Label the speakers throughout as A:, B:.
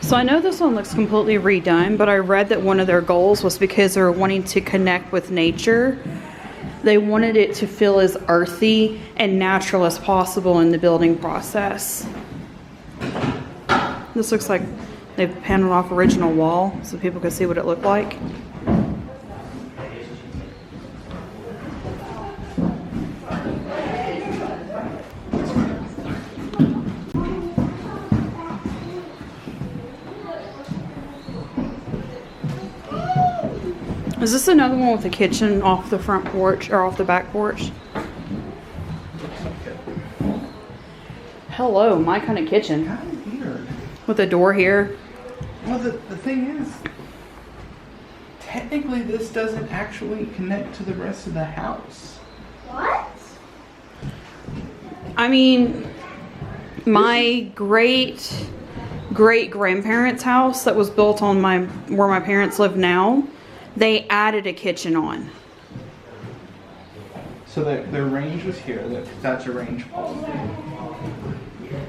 A: So I know this one looks completely redone, but I read that one of their goals was because they were wanting to connect with nature. They wanted it to feel as earthy and natural as possible in the building process. This looks like they've paneled off original wall so people can see what it looked like. Is this another one with the kitchen off the front porch or off the back porch? Hello, my kind of kitchen.
B: Kind of weird.
A: With a door here.
B: Well, the thing is, technically this doesn't actually connect to the rest of the house.
C: What?
A: I mean, my great-great-grandparents' house that was built on where my parents live now, they added a kitchen on.
B: So their range was here. That's a range pole.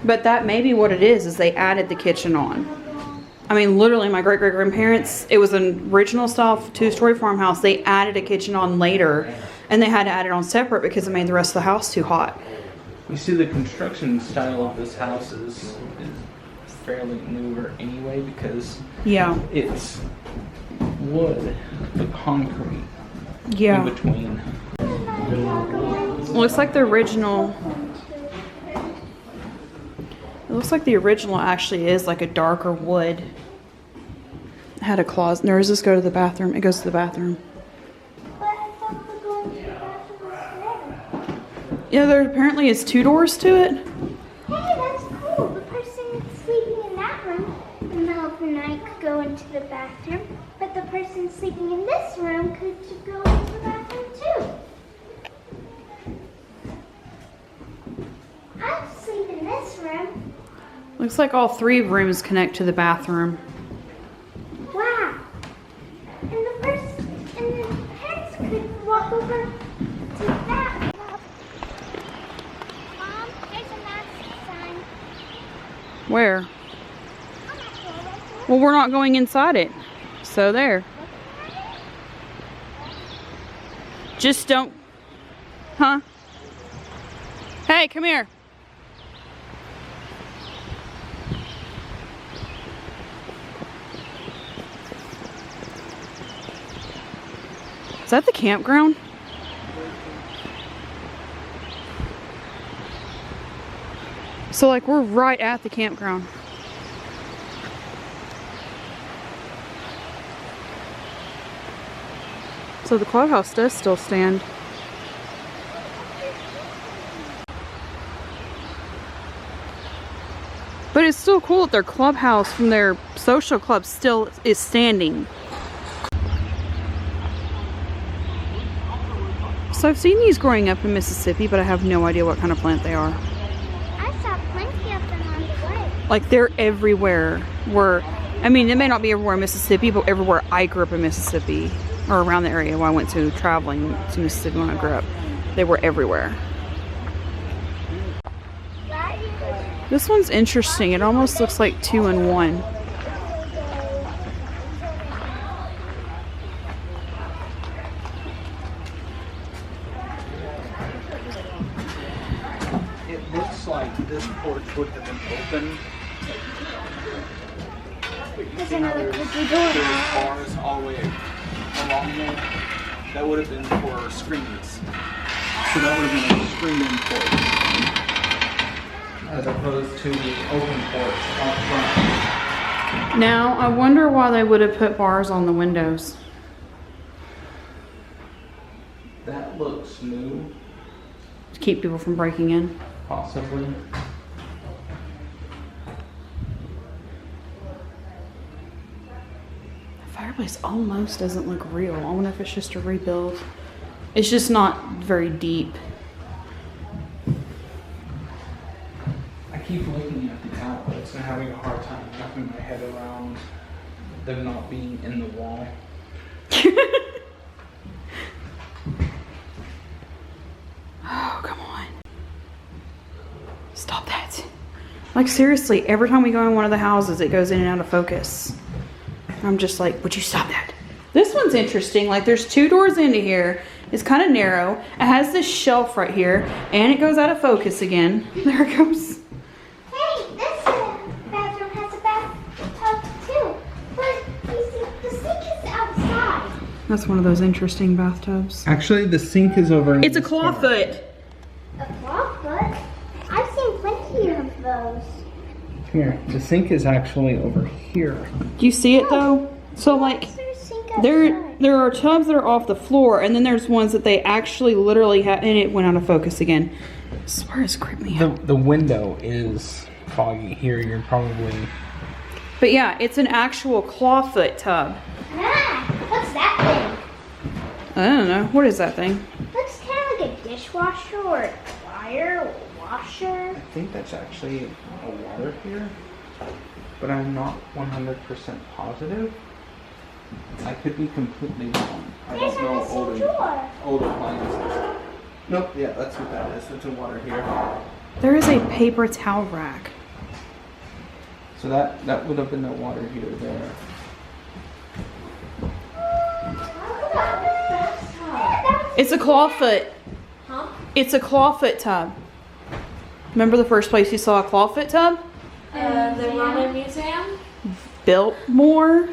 A: But that may be what it is they added the kitchen on. I mean, literally, my great-great-grandparents, it was an original style 2-story farmhouse. They added a kitchen on later, and they had to add it on separate because it made the rest of the house too hot.
B: You see, the construction style of this house is fairly newer anyway because it's wood, but concrete in between.
A: Looks like the original. It looks like the original actually is like a darker wood. It had a closet. Or does this go to the bathroom? It goes to the bathroom.
C: But I thought the going to the bathroom was there.
A: Yeah, there apparently is 2 doors to it.
C: Hey, that's cool. The person sleeping in that room in the middle of the night could go into the bathroom, but the person sleeping in this room could go into the bathroom too. I'd sleep in this room.
A: Looks like all 3 rooms connect to the bathroom.
C: Wow. And the parents could walk over to that. Mom, there's a mask sign.
A: Where? Well, we're not going inside it. So there. Just don't. Huh? Hey, come here. Is that the campground? So like we're right at the campground. So the clubhouse does still stand. But it's still cool that their clubhouse from their social club still is standing. So I've seen these growing up in Mississippi, but I have no idea what kind of plant they are.
C: I saw plenty of them on the way.
A: Like they're everywhere. I mean, it may not be everywhere in Mississippi, but everywhere I grew up in Mississippi, or around the area where I went to traveling to Mississippi when I grew up, they were everywhere. This one's interesting. It almost looks like 2 in 1.
B: It looks like this porch would have been open.
C: There's another cookie door.
B: There's bars all the way along there. That would have been for screens. So that would have been a screen-in porch. As opposed to the open porch out front.
A: Now, I wonder why they would have put bars on the windows.
B: That looks new.
A: To keep people from breaking in.
B: Possibly.
A: The fireplace almost doesn't look real. I wonder if it's just a rebuild. It's just not very deep.
B: I keep looking at the outlets and having a hard time wrapping my head around them not being in the wall.
A: Oh, come on. Stop that. Like, seriously, every time we go in one of the houses, it goes in and out of focus. I'm just like, would you stop that? This one's interesting. Like, there's 2 doors into here. It's kind of narrow. It has this shelf right here, and it goes out of focus again. There it goes.
C: Hey, this bathroom has a bathtub too. But you see, the sink is outside.
A: That's one of those interesting bathtubs.
B: Actually, the sink is over in
A: It's a
B: this
A: claw
B: corner.
A: foot.
C: A clawfoot? I've seen plenty of those.
B: Here, the sink is actually over here.
A: Do you see it though? So like,
C: Is there a sink
A: there
C: outside?
A: are tubs that are off the floor, and then there's ones that they actually literally have, and it went out of focus again. This is where it's creeped me out.
B: The window is foggy here. You're probably...
A: But yeah, it's an actual clawfoot tub.
C: Ah, what's that thing?
A: I don't know. What is that thing?
C: Looks kind of like a dishwasher or a dryer or a washer.
B: I think that's actually a water here, but I'm not 100% positive. I could be completely wrong. I
C: There's
B: don't
C: a
B: know
C: missing drawer.
B: older appliances. Nope, yeah, that's what that is. It's a water here.
A: There is a paper towel rack.
B: So that would have been the water heater there.
A: It's a clawfoot.
C: Huh?
A: It's a clawfoot tub. Remember the first place you saw a clawfoot tub?
D: The Roman Museum.
A: Biltmore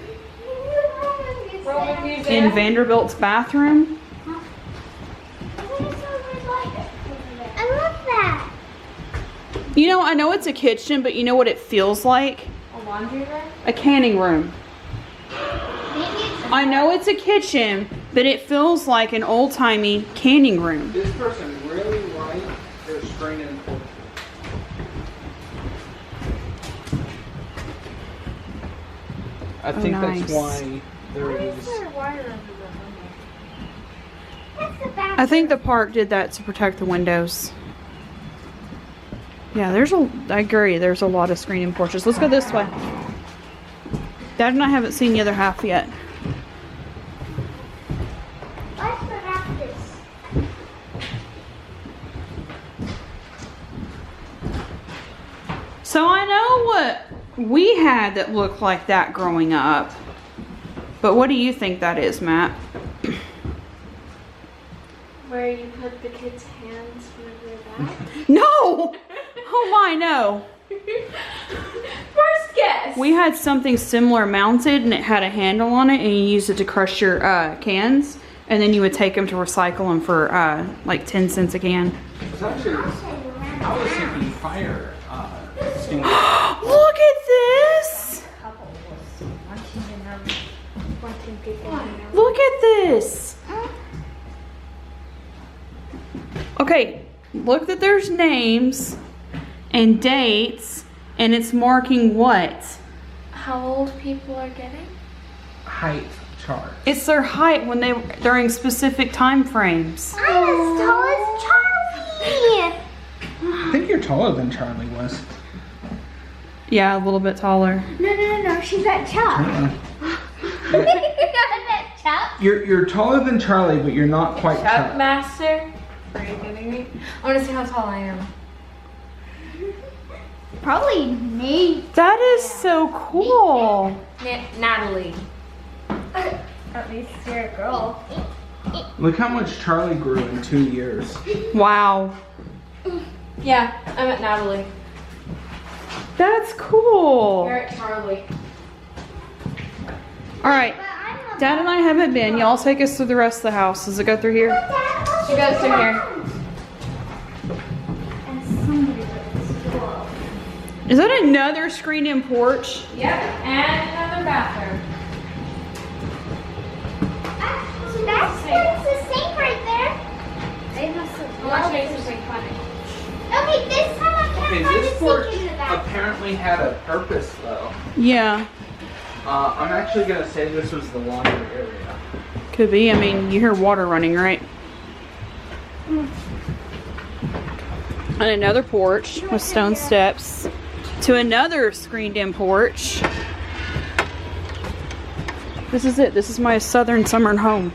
D: Roman
A: in
D: Museum.
A: Vanderbilt's bathroom.
C: I love that.
A: You know, I know it's a kitchen, but you know what it feels like?
D: A laundry room.
A: A canning room.
C: Maybe it's
A: I know it's a kitchen, but it feels like an old-timey canning room.
B: This person really liked their screen and porch. I think
A: nice.
B: that's why there is.
D: wire under the window?
C: That's the bathroom.
A: I think the park did that to protect the windows. Yeah, I agree, there's a lot of screening porches. Let's go this way. Dad and I haven't seen the other half yet.
C: What's the rafters?
A: So I know what we had that looked like that growing up. But what do you think that is, Matt?
D: Where you put the kids' hands when they're back.
A: No! Oh my, no.
D: First guess.
A: We had something similar mounted, and it had a handle on it, and you used it to crush your cans, and then you would take them to recycle them for like 10 cents a can.
B: It's actually, I was thinking fire extinguisher.
A: Look at this! Look at this! Okay, look that there's names and dates, and it's marking what?
D: How old people are getting?
B: Height chart.
A: It's their height when during specific time frames.
C: I'm as tall as Charlie.
B: I think you're taller than Charlie was.
A: Yeah, a little bit taller.
C: No. She's that Chuck. You're not that Chuck.
B: You're taller than Charlie, but you're not quite
D: Chuck
B: Chuck.
D: Master. Are you kidding me? I want to see how tall I am.
C: Probably me.
A: That is so cool.
D: Natalie.
C: At least you're a girl.
B: Look how much Charlie grew in 2 years.
A: Wow.
D: Yeah, I'm at Natalie.
A: That's cool.
D: You're at Charlie.
A: All right.
C: But I'm a
A: Dad and I haven't been. Y'all take us through the rest of the house. Does it go through here?
D: She goes through here.
C: And somebody was cool.
A: Is that another screened-in porch?
D: Yep, and another bathroom.
C: So that's the sink right there. They must have
D: Watch me something funny.
C: Okay, this time I can't
B: Okay,
C: find
B: this
C: the
B: porch
C: sink in the bathroom.
B: apparently had a purpose though.
A: Yeah,
B: I'm actually gonna say this was the laundry area.
A: could be. I mean, you hear water running, right? And another porch with stone steps to another screened-in porch. This is it. This is my southern summer home.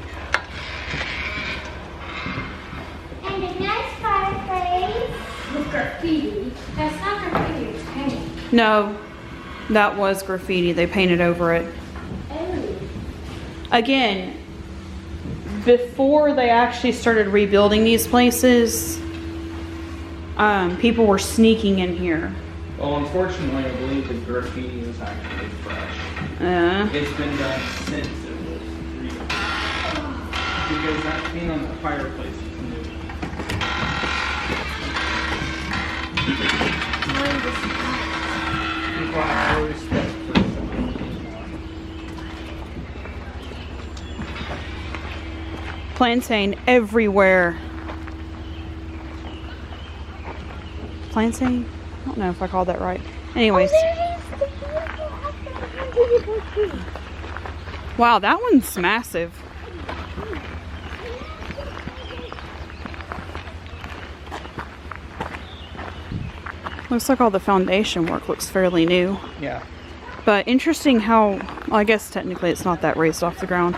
C: And a nice fireplace.
D: With graffiti. That's not graffiti, it's paint.
A: No, that was graffiti. They painted over it.
D: Oh.
A: Again, before they actually started rebuilding these places, people were sneaking in here.
B: Well, unfortunately, I believe the graffiti is actually fresh. It's been done since it was rebuilt. Because that paint on the fireplace is new. People have no respect for someone anymore.
A: Plantain everywhere. Plantain? I don't know if I called that right. Anyways. Wow, that one's massive. Looks like all the foundation work looks fairly new.
B: Yeah.
A: But interesting how, well, I guess technically it's not that raised off the ground.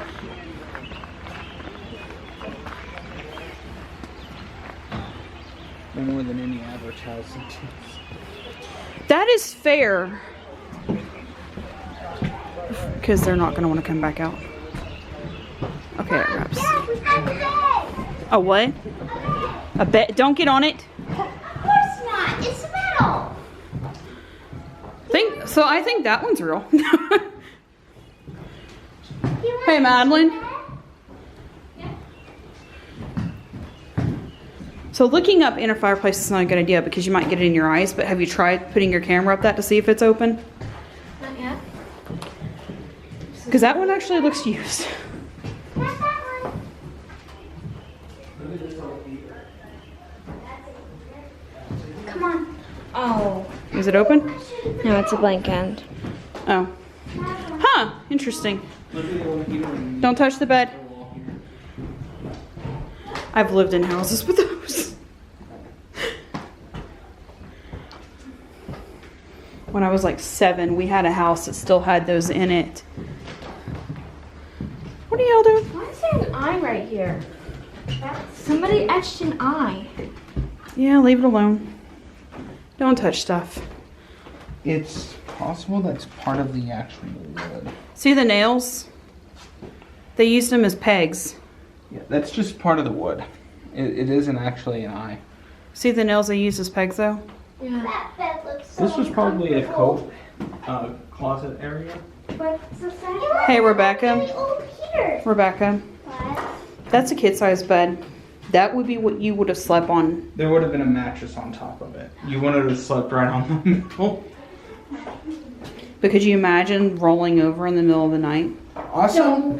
B: More than any average house.
A: That is fair. Because they're not going to want to come back out. Okay, it wraps.
C: Dad, we found the bed.
A: A what? A bed? Don't get on it.
C: Of course not. It's metal.
A: I think that one's real.
C: You want
A: Hey, Madeline.
C: the bed?
A: So looking up in a fireplace is not a good idea because you might get it in your eyes, but have you tried putting your camera up that to see if it's open?
D: Not yet.
A: Because that one actually looks used.
C: Not that one. Come on.
D: Oh.
A: Is it open?
D: No, it's a blank end.
A: Oh. Huh. Interesting.
B: Look at the old heater and
A: Don't touch the bed.
B: the wall here.
A: I've lived in houses with those. When I was like 7, we had a house that still had those in it. What are y'all doing?
D: Why is there an eye right here? Somebody etched an eye.
A: Yeah, leave it alone. Don't touch stuff.
B: It's possible that's part of the actual wood.
A: See the nails? They used them as pegs.
B: Yeah, that's just part of the wood. It isn't actually an eye.
A: See the nails they used as pegs though?
D: Yeah.
C: That bed looks so
B: This was probably a
C: uncomfortable.
B: closet area.
C: What's the second?
A: Hey, Rebecca.
C: Really old heater.
A: Rebecca,
C: What?
A: that's a kid-sized bed. That would be what you would have slept on.
B: There would have been a mattress on top of it. You wouldn't have slept right on the middle.
A: But could you imagine rolling over in the middle of the night?
B: Also,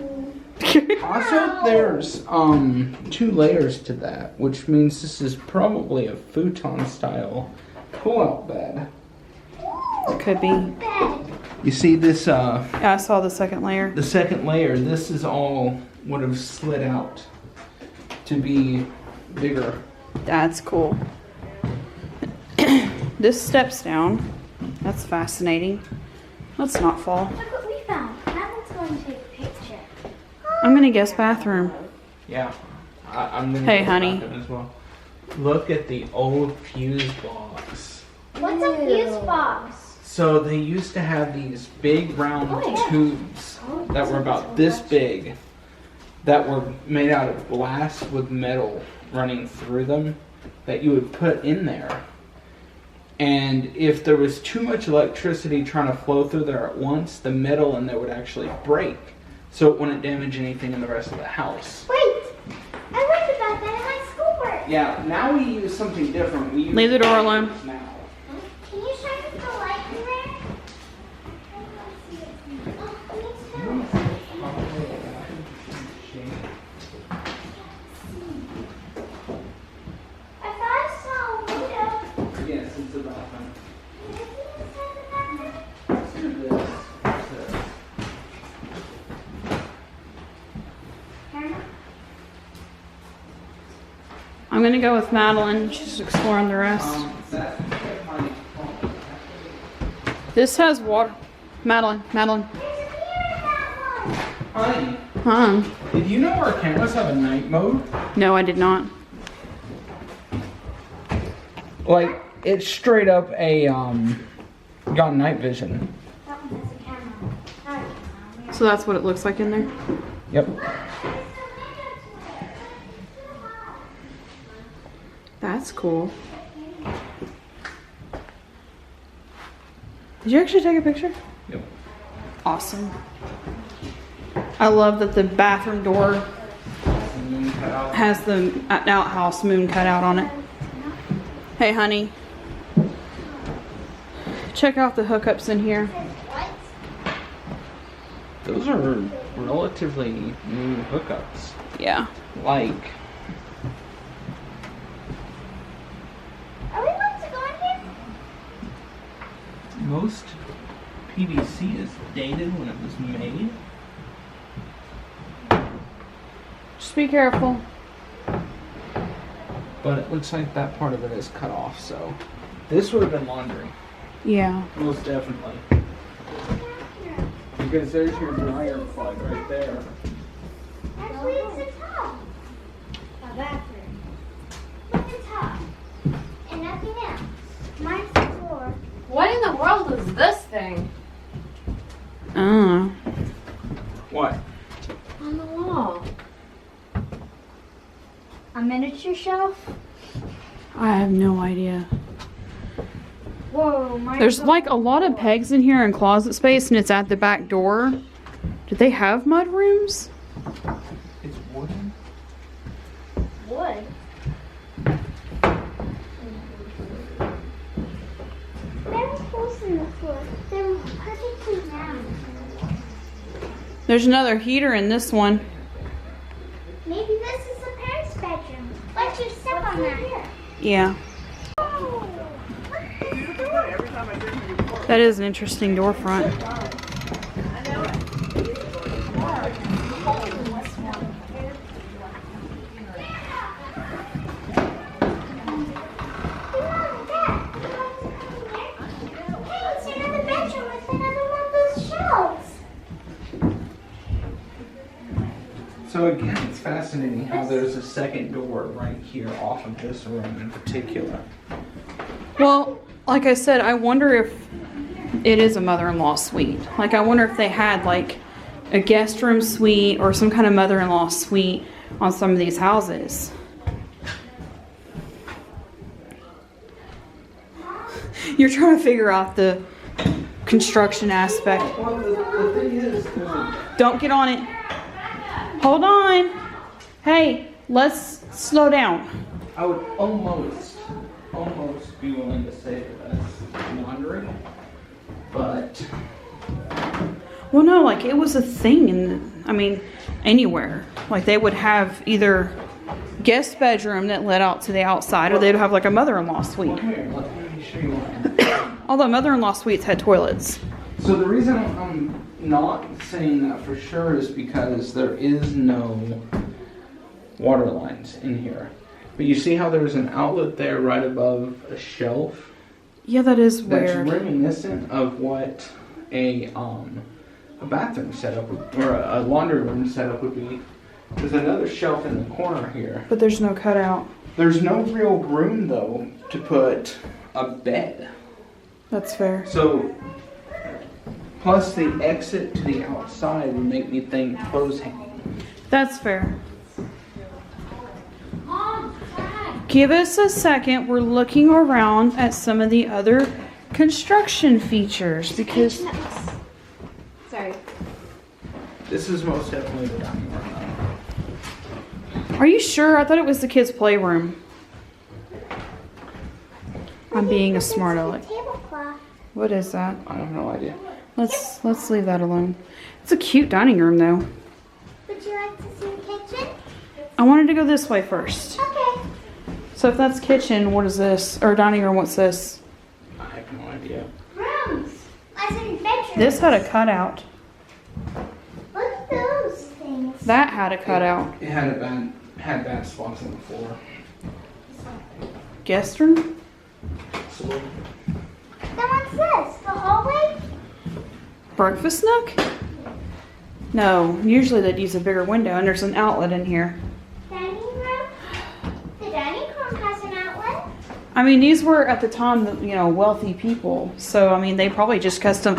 B: there's 2 layers to that, which means this is probably a futon style pull-out bed.
A: Could be.
C: Bed.
B: You see this,
A: Yeah, I saw the second layer.
B: the second layer, this is all would have slid out to be bigger.
A: That's cool. This steps down. That's fascinating. Let's not fall.
C: Look what we found. Madeline's going to take a picture.
A: I'm gonna guess bathroom.
B: Yeah, I'm gonna
A: Hey,
B: go
A: honey.
B: back in as well. Look at the old fuse box.
C: What's a fuse box?
B: So they used to have these big round tubes that were about this big that were made out of glass with metal running through them that you would put in there. And if there was too much electricity trying to flow through there at once, the metal in there would actually break. So it wouldn't damage anything in the rest of the house.
C: Wait, I learned about that in my schoolwork.
B: Yeah, now we use something different. We use
A: Leave the door alone.
B: now.
C: Can you shine the light in there? Oh, me too. I thought I saw a window.
B: Yes, it's about time.
C: Is it inside the bathroom?
B: Let's do this.
A: I'm gonna go with Madeline. She's exploring the rest.
B: That's my
A: This has water. Madeline.
C: There's a mirror in that one.
B: Honey,
A: Huh?
B: did you know our cameras have a night mode?
A: No, I did not.
B: Like, it's straight up a, got night vision.
C: That one has a camera.
A: So that's what it looks like in there?
B: Yep.
A: That's cool. Did you actually take a picture?
B: Yep.
A: Awesome. I love that the bathroom door has the outhouse moon cut out on it. Hey, honey. Check out the hookups in here.
B: Those are relatively new hookups.
A: Yeah.
C: Are
B: Like,
C: we about to go in here?
B: most PVC is dated when it was made.
A: Just be careful.
B: But it looks like that part of it is cut off, so this would have been laundry.
A: Yeah.
B: Most definitely. Because there's your dryer plug right there.
C: Actually, it's a tub. A bathroom. With a tub. And nothing else. Mine's the floor.
D: What in the world is this thing?
B: What?
D: On the wall.
C: A miniature shelf.
A: I have no idea.
C: Whoa, mine's
A: There's like a lot of pegs in here and closet space, and it's at the back door. Did they have mud rooms?
B: It's wooden?
C: wood. There were holes in the floor. They were perfectly round.
A: There's another heater in this one.
C: Maybe this is the parents' bedroom. Let's just step on that.
A: Yeah.
C: Oh,
A: That is an interesting door front.
B: So again, it's fascinating how there's a second door right here off of this room in particular.
A: Well, like I said, I wonder if it is a mother-in-law suite. Like, I wonder if they had like a guest room suite or some kind of mother-in-law suite on some of these houses. You're trying to figure out the construction aspect.
B: Well, the thing is,
A: Don't get on it. Hold on. Hey, let's slow down.
B: I would almost be willing to say that that's laundry, but
A: Well, no, like it was a thing anywhere. Like they would have either guest bedroom that led out to the outside, or they'd have like a mother-in-law suite.
B: here, let me show you one.
A: Although mother-in-law suites had toilets.
B: So the reason I'm not saying that for sure is because there is no water lines in here. But you see how there's an outlet there right above a shelf?
A: Yeah, that is
B: That's
A: weird.
B: reminiscent of what a bathroom setup or a laundry room setup would be. There's another shelf in the corner here.
A: But there's no cutout.
B: There's no real room though to put a bed.
A: That's fair.
B: So plus the exit to the outside would make me think clothes hanging.
A: That's fair. Give us a second. We're looking around at some of the other construction features because
C: Sorry.
B: This is most definitely the dining room.
A: are you sure? I thought it was the kids' playroom. I'm being a smart aleck.
C: Tablecloth.
A: What is that?
B: I have no idea.
A: Let's leave that alone. It's a cute dining room though.
C: Would you like to see the kitchen?
A: I wanted to go this way first.
C: Okay.
A: So if that's kitchen, what is this? Or dining room, what's this?
B: I have no idea.
C: Rooms. As in bedrooms.
A: This had a cutout.
C: Look at those things.
A: That had a cutout.
B: It had bad spots on the floor.
A: Guest room?
B: So
C: Then what's this? The hallway?
A: Breakfast nook? No, usually they'd use a bigger window, and there's an outlet in here.
C: Dining room? The dining room has an outlet?
A: I mean, these were at the time, you know, wealthy people. So, I mean, they probably just custom.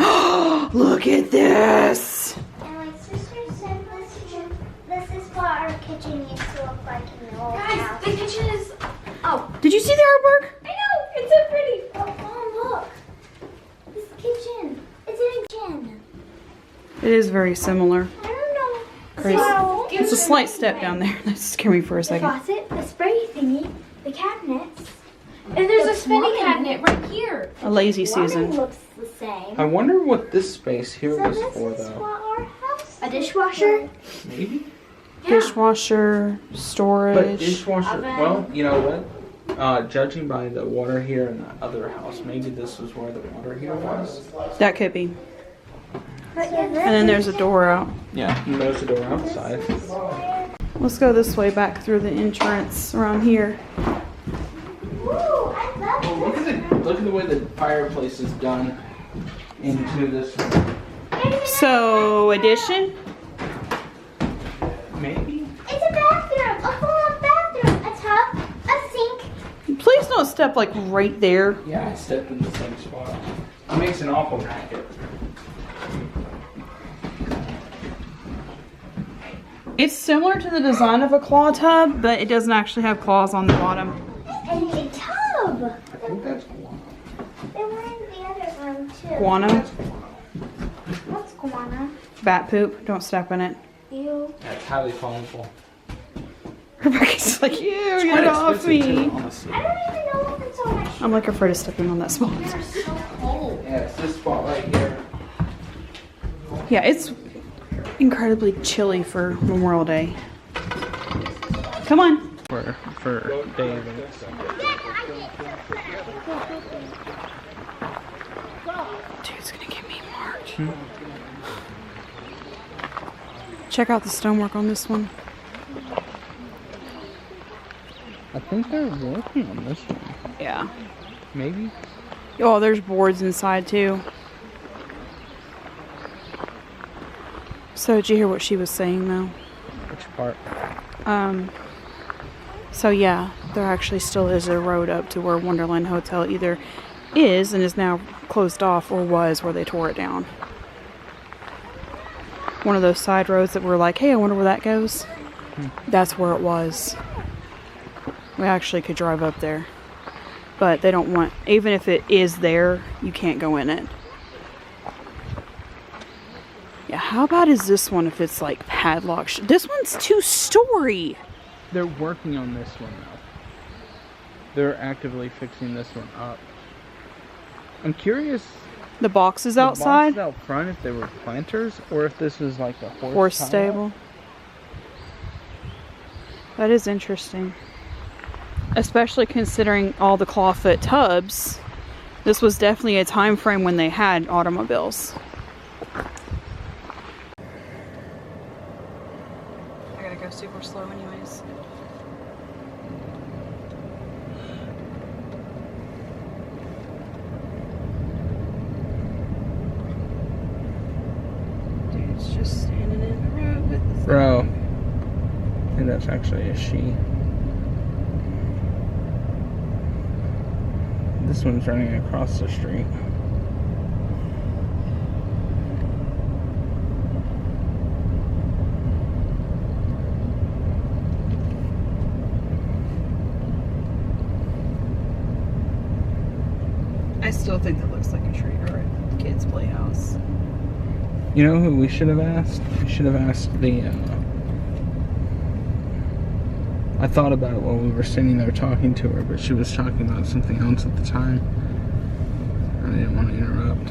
A: Look at this!
C: And my sister said this is what our kitchen used to look like in the old house.
D: Guys, the kitchen is. Oh,
A: Did you see the artwork?
D: I know. It's so pretty.
C: Oh, Mom, look. This kitchen. It's in a kitchen.
A: It is very similar.
C: I don't know.
A: Crazy.
C: So,
A: It's a slight step down there. That scared me for a
D: The
A: second.
D: faucet, the spray thingy, the cabinets, and there's a spinning cabinet right here.
A: A lazy
C: plumbing
A: Susan.
C: looks the same.
B: I wonder what this space here
C: So
B: was
C: this
B: for,
C: is
B: though.
C: what our house
D: A dishwasher.
B: Maybe?
A: Dishwasher,
B: But
A: storage.
B: dishwasher,
D: Oven.
B: well, you know what? Judging by the water here in the other house, maybe this was where the water heater was.
A: That could be.
C: But
A: And then there's a door out.
B: Yeah, and there's the door outside.
A: Let's go this way back through the entrance around here.
C: Ooh, I love
B: Oh, look at the way the fireplace is done into this room.
A: So, addition?
B: Maybe?
C: It's a bathroom, a full-on bathroom, a tub, a sink.
A: Please don't step like right there.
B: Yeah, I stepped in the same spot. It makes an awful racket.
A: It's similar to the design of a claw tub, but it doesn't actually have claws on the bottom.
C: And a tub.
B: I think that's guano.
C: They were in the other room, too.
A: Guano,
C: What's guano?
A: bat poop, don't step in it.
C: Ew.
B: That's highly flammable.
A: Rebecca's like, ew,
B: It's
A: get
B: quite
A: it off
B: expensive, too,
A: me.
B: honestly.
C: I don't even know if it's on my
A: I'm like afraid of stepping on that spot.
D: They're so cold.
B: Yeah, it's this spot right here.
A: Yeah, it's incredibly chilly for Memorial Day. Come on.
B: For David.
A: Dude's gonna get me marked. Check out the stonework on this one.
B: I think they're working on this one.
A: Yeah.
B: Maybe?
A: Oh, there's boards inside too. So did you hear what she was saying though?
B: Which part?
A: So yeah, there actually still is a road up to where Wonderland Hotel either is and is now closed off or was where they tore it down. One of those side roads that were like, hey, I wonder where that goes. That's where it was. We actually could drive up there. But they don't want, even if it is there, you can't go in it. Yeah, how bad is this one if it's like padlocked? This one's 2-story.
B: They're working on this one now. They're actively fixing this one up. I'm curious.
A: The boxes
B: The
A: outside.
B: boxes out front, if they were planters or if this is like a
A: Horse
B: tie-up.
A: stable. That is interesting. Especially considering all the clawfoot tubs. This was definitely a time frame when they had automobiles. I gotta go super slow anyways. Dude's just standing in the road with the
B: Bro. I think that's actually a she. This one's running across the street.
A: I still think that looks like a tree or a kid's playhouse.
B: You know who we should have asked? We should have asked the, I thought about it while we were sitting there talking to her, but she was talking about something else at the time. I didn't want to interrupt.